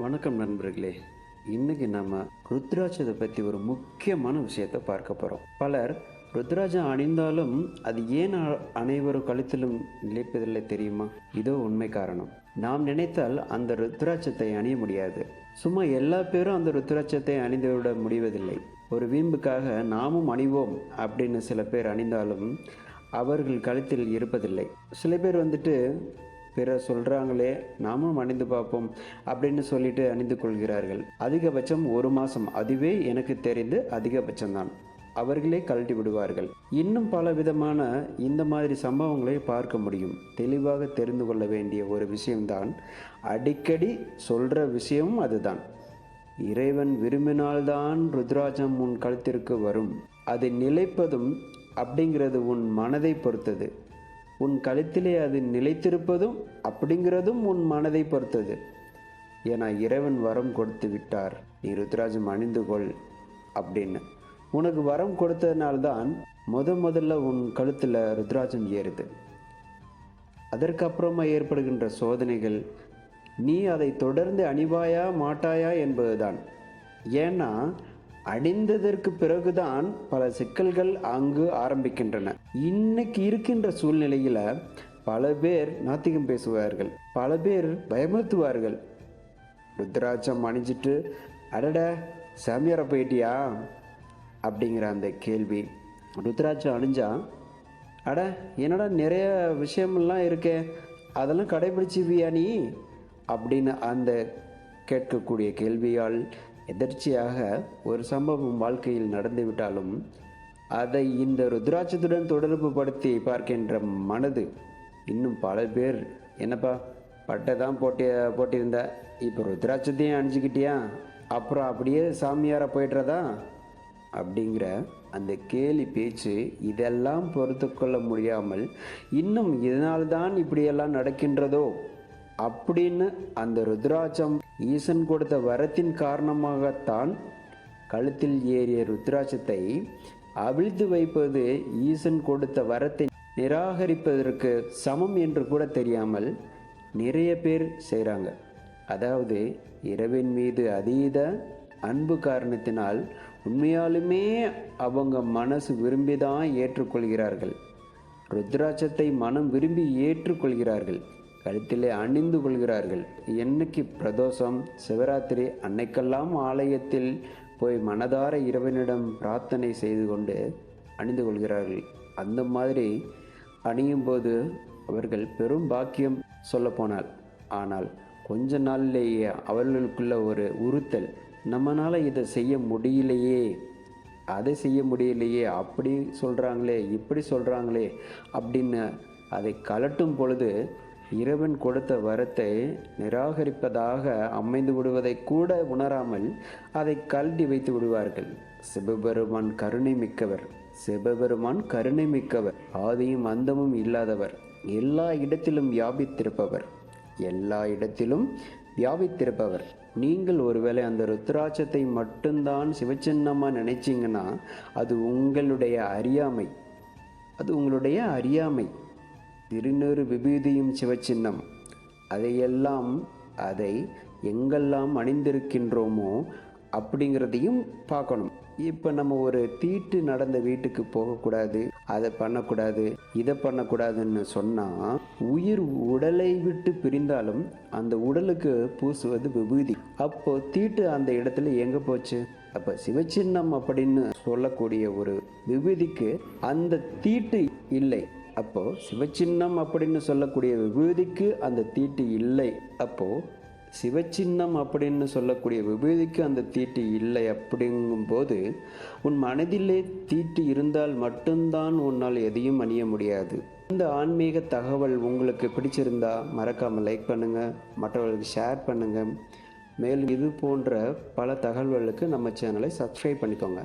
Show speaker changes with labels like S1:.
S1: வணக்கம் நண்பர்களே. இன்னைக்கு நம்ம ருத்ராட்சத்தை பற்றி ஒரு முக்கியமான விஷயத்தை பார்க்க போகிறோம். பலர் ருத்ராட்சம் அணிந்தாலும் அது ஏன் அனைவரும் கழுத்திலும் நிலைப்பதில்லை தெரியுமா? இதோ உண்மை காரணம். நாம் நினைத்தால் அந்த ருத்ராட்சத்தை அணிய முடியாது. சும்மா எல்லா பேரும் அந்த ருத்ராட்சத்தை அணிந்துவிட முடிவதில்லை. ஒரு வீம்புக்காக நாமும் அணிவோம் அப்படின்னு சில பேர் அணிந்தாலும் அவர்கள் கழுத்தில் இருப்பதில்லை. சில பேர் பிறர் சொல்கிறாங்களே நாமும் அணிந்து பார்ப்போம் அப்படின்னு சொல்லிட்டு அணிந்து கொள்கிறார்கள். அதிகபட்சம் 1 மாதம், அதுவே எனக்கு தெரிந்து அதிகபட்சம்தான். அவர்களே கழட்டி விடுவார்கள். இன்னும் பல விதமான இந்த மாதிரி சம்பவங்களை பார்க்க முடியும். தெளிவாக தெரிந்து கொள்ள வேண்டிய ஒரு விஷயம்தான், அடிக்கடி சொல்கிற விஷயமும் அதுதான். இறைவன் விரும்பினால்தான் ருத்ராட்சம் உன் கழுத்திற்கு வரும். அது நிலைப்பதும் அப்படிங்கிறது உன் மனதை பொறுத்தது. உன் கழுத்திலே அது நிலைத்திருப்பதும் அப்படிங்கிறதும் உன் மனதை பொறுத்தது. ஏன்னா இறைவன் வரம் கொடுத்து விட்டார், நீ ருத்ராட்சம் அணிந்து கொள் அப்படின்னு. உனக்கு வரம் கொடுத்ததுனால்தான் முதல்ல உன் கழுத்தில் ருத்ராட்சம் ஏறுது. அதற்கப்புறமா ஏற்படுகின்ற சோதனைகள் நீ அதை தொடர்ந்து அணிவாயா மாட்டாயா என்பதுதான். ஏன்னா அணிந்ததற்கு பிறகுதான் பல சிக்கல்கள் அங்கு ஆரம்பிக்கின்றன. இன்னைக்கு இருக்கின்ற சூழ்நிலையில் பல பேர் நாத்திகம் பேசுவார்கள், பல பேர் பயமுறுத்துவார்கள். ருத்ராட்சம் அணிஞ்சிட்டு அடட சாமியாரை போயிட்டியா அப்படிங்கிற அந்த கேள்வி. ருத்ராட்சம் அணிஞ்சா அட என்னடா நிறைய விஷயமெல்லாம் இருக்கே, அதெல்லாம் கடைபிடிச்சிவியா நீ அப்படின்னு அந்த கேட்கக்கூடிய கேள்வியால் எதர்ச்சியாக ஒரு சம்பவம் வாழ்க்கையில் நடந்துவிட்டாலும் அதை இந்த ருத்ராட்சத்துடன் தொடர்பு படுத்தி பார்க்கின்ற மனது இன்னும் பல பேர், என்னப்பா பட்டை தான் போட்டிருந்த, இப்போ ருத்ராட்சத்தையும் அணிஞ்சிக்கிட்டியா, அப்புறம் அப்படியே சாமியாரை போய்ட்றதா அப்படிங்கிற அந்த கேலி பேச்சு, இதெல்லாம் பொறுத்து கொள்ள முடியாமல் இன்னும் இதனால்தான் இப்படியெல்லாம் நடக்கின்றதோ அப்படின்னு அந்த ருத்ராட்சம் ஈசன் கொடுத்த வரத்தின் காரணமாகத்தான் கழுத்தில் ஏறிய ருத்ராட்சத்தை அவிழ்த்து வைப்பது ஈசன் கொடுத்த வரத்தை நிராகரிப்பதற்கு சமம் என்று கூட தெரியாமல் நிறைய பேர் செய்கிறாங்க. அதாவது இறைவன் மீது அதீத அன்பு காரணத்தினால் உண்மையாலுமே அவங்க மனசு விரும்பிதான் ஏற்றுக்கொள்கிறார்கள். ருத்ராட்சத்தை மனம் விரும்பி ஏற்றுக்கொள்கிறார்கள், கழுத்திலே அணிந்து கொள்கிறார்கள். என்னைக்கு பிரதோஷம், சிவராத்திரி அன்னைக்கெல்லாம் ஆலயத்தில் போய் மனதார இறைவனிடம் பிரார்த்தனை செய்து கொண்டு அணிந்து கொள்கிறார்கள். அந்த மாதிரி அணியும் போது அவர்கள் பெரும் பாக்கியம் சொல்லப்போனால். ஆனால் கொஞ்ச நாள்லேயே அவர்களுக்குள்ள ஒரு உறுத்தல், நம்மளால் இதை செய்ய முடியலையே, அதை செய்ய முடியலையே, அப்படி சொல்கிறாங்களே இப்படி சொல்கிறாங்களே அப்படின்னு அதை கலட்டும் பொழுது இறைவன் கொடுத்த வரத்தை நிராகரிப்பதாக அமைந்து விடுவதை கூட உணராமல் அதை கழட்டி வைத்து விடுவார்கள். சிவபெருமான் கருணை மிக்கவர், சிவபெருமான் கருணை மிக்கவர், ஆதியும் அந்தமும் இல்லாதவர், எல்லா இடத்திலும் வியாபித்திருப்பவர், எல்லா இடத்திலும் வியாபித்திருப்பவர். நீங்கள் ஒருவேளை அந்த ருத்ராட்சத்தை மட்டும்தான் சிவச்சின்னமாக நினைச்சிங்கன்னா அது உங்களுடைய அறியாமை, அது உங்களுடைய அறியாமை. திருநூறு விபூதியும் சிவச்சின்னம், அதை எங்கெல்லாம் அணிந்திருக்கின்றோமோ அப்படிங்கிறதையும் பார்க்கணும். இப்போ நம்ம ஒரு தீட்டு நடந்த வீட்டுக்கு போகக்கூடாது, அதை பண்ணக்கூடாது, இதை பண்ணக்கூடாதுன்னு சொன்னால், உயிர் உடலை விட்டு பிரிந்தாலும் அந்த உடலுக்கு பூசுவது விபூதி. அப்போ தீட்டு அந்த இடத்துல எங்கே போச்சு? அப்போ சிவச்சின்னம் அப்படின்னு சொல்லக்கூடிய ஒரு விபூதிக்கு அந்த தீட்டு இல்லை. அப்போ சிவச்சின்னம் அப்படின்னு சொல்லக்கூடிய விபூதிக்கு அந்த தீட்டு இல்லை. அப்போ சிவச்சின்னம் அப்படின்னு சொல்லக்கூடிய விபூதிக்கு அந்த தீட்டு இல்லை. அப்படிங்கும்போது உன் மனதிலே தீட்டு இருந்தால் மட்டும்தான் உன்னால் எதையும் அணிய முடியாது. இந்த ஆன்மீக தகவல் உங்களுக்கு பிடிச்சிருந்தா மறக்காமல் லைக் பண்ணுங்கள், மற்றவர்களுக்கு ஷேர் பண்ணுங்கள். மேலும் இது போன்ற பல தகவல்களுக்கு நம்ம சேனலை சப்ஸ்கிரைப் பண்ணிக்கோங்க.